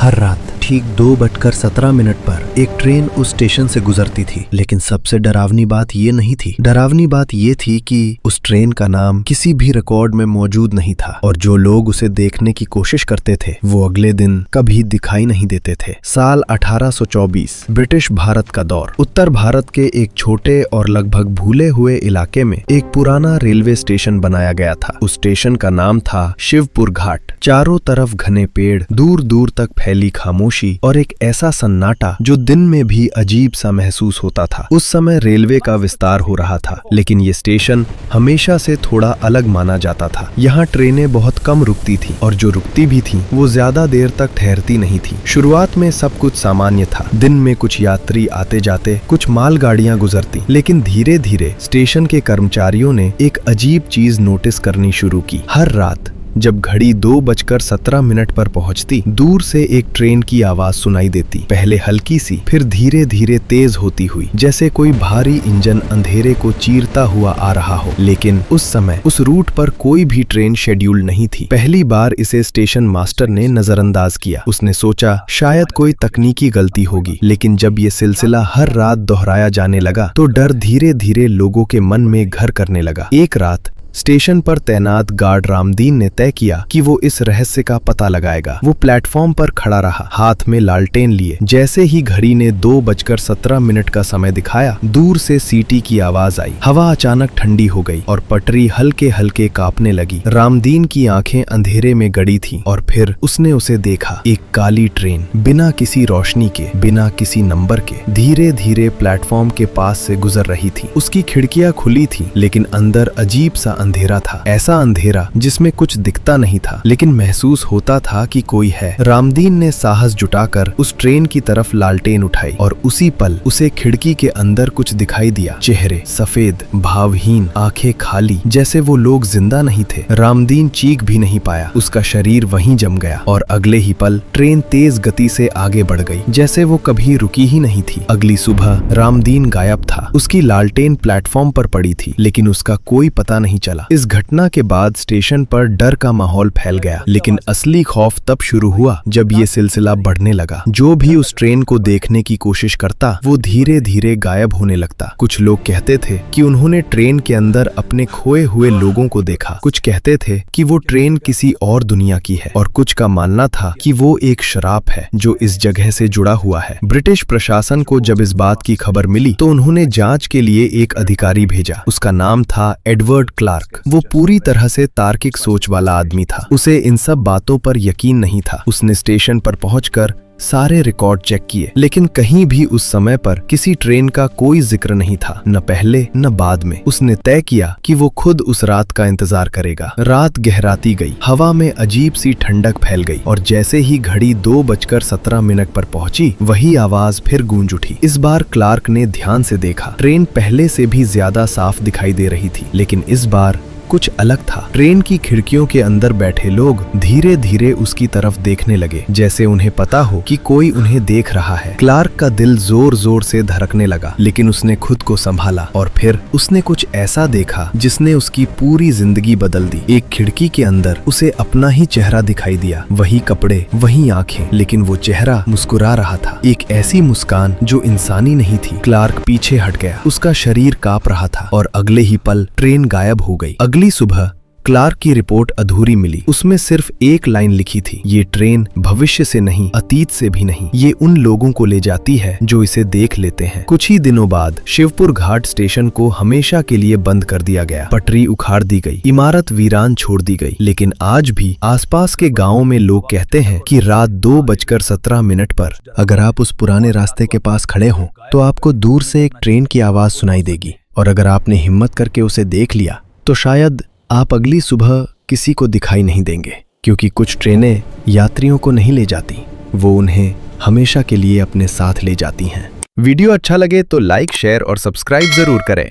हर रात ठीक 2:17 पर एक ट्रेन उस स्टेशन से गुजरती थी। लेकिन सबसे डरावनी बात ये नहीं थी। डरावनी बात ये थी कि उस ट्रेन का नाम किसी भी रिकॉर्ड में मौजूद नहीं था और जो लोग उसे देखने की कोशिश करते थे वो अगले दिन कभी दिखाई नहीं देते थे। साल 1824, ब्रिटिश भारत का दौर। उत्तर भारत के एक छोटे और लगभग भूले हुए इलाके में एक पुराना रेलवे स्टेशन बनाया गया था। उस स्टेशन का नाम था शिवपुर घाट। चारों तरफ घने पेड़, दूर दूर तक फैली खामोशी और एक ऐसा सन्नाटा जो दिन में भी अजीब सा महसूस होता था। उस समय रेलवे का विस्तार हो रहा था, लेकिन ये स्टेशन हमेशा से थोड़ा अलग माना जाता था। यहाँ ट्रेनें बहुत कम रुकती थी और जो रुकती भी थी वो ज्यादा देर तक ठहरती नहीं थी। शुरुआत में सब कुछ सामान्य था। दिन में कुछ यात्री आते जाते, कुछ मालगाड़ियां गुजरती, लेकिन धीरे धीरे स्टेशन के कर्मचारियों ने एक अजीब चीज नोटिस करनी शुरू की। हर रात जब घड़ी 2:17 पर पहुंचती, दूर से एक ट्रेन की आवाज सुनाई देती। पहले हल्की सी, फिर धीरे धीरे तेज होती हुई, जैसे कोई भारी इंजन अंधेरे को चीरता हुआ आ रहा हो। लेकिन उस समय उस रूट पर कोई भी ट्रेन शेड्यूल नहीं थी। पहली बार इसे स्टेशन मास्टर ने नजरअंदाज किया। उसने सोचा शायद कोई तकनीकी गलती होगी, लेकिन जब ये सिलसिला हर रात दोहराया जाने लगा तो डर धीरे धीरे लोगों के मन में घर करने लगा। एक रात स्टेशन पर तैनात गार्ड रामदीन ने तय किया कि वो इस रहस्य का पता लगाएगा। वो प्लेटफॉर्म पर खड़ा रहा, हाथ में लालटेन लिए। जैसे ही घड़ी ने 2:17 का समय दिखाया, दूर से सीटी की आवाज आई। हवा अचानक ठंडी हो गई और पटरी हल्के हल्के कांपने लगी। रामदीन की आंखें अंधेरे में गड़ी थीं और फिर उसने उसे देखा। एक काली ट्रेन बिना किसी रोशनी के, बिना किसी नंबर के, धीरे धीरे प्लेटफॉर्म के पास से गुजर रही थी। उसकी खिड़कियां खुली थी, लेकिन अंदर अजीब सा अंधेरा था। ऐसा अंधेरा जिसमें कुछ दिखता नहीं था, लेकिन महसूस होता था कि कोई है। रामदीन ने साहस जुटाकर उस ट्रेन की तरफ लालटेन उठाई और उसी पल उसे खिड़की के अंदर कुछ दिखाई दिया। चेहरे सफेद, भावहीन, आंखें खाली, जैसे वो लोग जिंदा नहीं थे। रामदीन चीख भी नहीं पाया। उसका शरीर वहीं जम गया और अगले ही पल ट्रेन तेज गति से आगे बढ़ गई, जैसे वो कभी रुकी ही नहीं थी। अगली सुबह रामदीन गायब था। उसकी लालटेन प्लेटफॉर्म पर पड़ी थी, लेकिन उसका कोई पता नहीं चला। इस घटना के बाद स्टेशन पर डर का माहौल फैल गया, लेकिन असली खौफ तब शुरू हुआ जब ये सिलसिला बढ़ने लगा। जो भी उस ट्रेन को देखने की कोशिश करता वो धीरे धीरे गायब होने लगता। कुछ लोग कहते थे कि उन्होंने ट्रेन के अंदर अपने खोए हुए लोगों को देखा। कुछ कहते थे कि वो ट्रेन किसी और दुनिया की है और कुछ का मानना था कि वो एक श्राप है जो इस जगह से जुड़ा हुआ है। ब्रिटिश प्रशासन को जब इस बात की खबर मिली तो उन्होंने जांच के लिए एक अधिकारी भेजा। उसका नाम था एडवर्ड क्लार्क। वो पूरी तरह से तार्किक सोच वाला आदमी था। उसे इन सब बातों पर यकीन नहीं था। उसने स्टेशन पर पहुंचकर सारे रिकॉर्ड चेक किए, लेकिन कहीं भी उस समय पर किसी ट्रेन का कोई जिक्र नहीं था, न पहले न बाद में। उसने तय किया कि वो खुद उस रात का इंतजार करेगा। रात गहराती गई, हवा में अजीब सी ठंडक फैल गई और जैसे ही घड़ी 2:17 पर पहुंची, वही आवाज फिर गूंज उठी। इस बार क्लार्क ने ध्यान से देखा। ट्रेन पहले से भी ज्यादा साफ दिखाई दे रही थी, लेकिन इस बार कुछ अलग था। ट्रेन की खिड़कियों के अंदर बैठे लोग धीरे धीरे उसकी तरफ देखने लगे, जैसे उन्हें पता हो कि कोई उन्हें देख रहा है। क्लार्क का दिल जोर जोर से धड़कने लगा, लेकिन उसने खुद को संभाला और फिर उसने कुछ ऐसा देखा जिसने उसकी पूरी जिंदगी बदल दी। एक खिड़की के अंदर उसे अपना ही चेहरा दिखाई दिया। वही कपड़े, वही आंखें, लेकिन वो चेहरा मुस्कुरा रहा था। एक ऐसी मुस्कान जो इंसानी नहीं थी। क्लार्क पीछे हट गया। उसका शरीर कांप रहा था और अगले ही पल ट्रेन गायब हो गई। अगली सुबह क्लार्क की रिपोर्ट अधूरी मिली। उसमें सिर्फ एक लाइन लिखी थी, ये ट्रेन भविष्य से नहीं, अतीत से भी नहीं, ये उन लोगों को ले जाती है जो इसे देख लेते हैं। कुछ ही दिनों बाद शिवपुर घाट स्टेशन को हमेशा के लिए बंद कर दिया गया। पटरी उखाड़ दी गई, इमारत वीरान छोड़ दी गई, लेकिन आज भी आसपास के गाँवों में लोग कहते हैं कि रात 2:17 पर अगर आप उस पुराने रास्ते के पास खड़े हों तो आपको दूर से एक ट्रेन की आवाज सुनाई देगी, और अगर आपने हिम्मत करके उसे देख लिया तो शायद आप अगली सुबह किसी को दिखाई नहीं देंगे, क्योंकि कुछ ट्रेनें यात्रियों को नहीं ले जाती, वो उन्हें हमेशा के लिए अपने साथ ले जाती हैं। वीडियो अच्छा लगे तो लाइक, शेयर और सब्सक्राइब जरूर करें।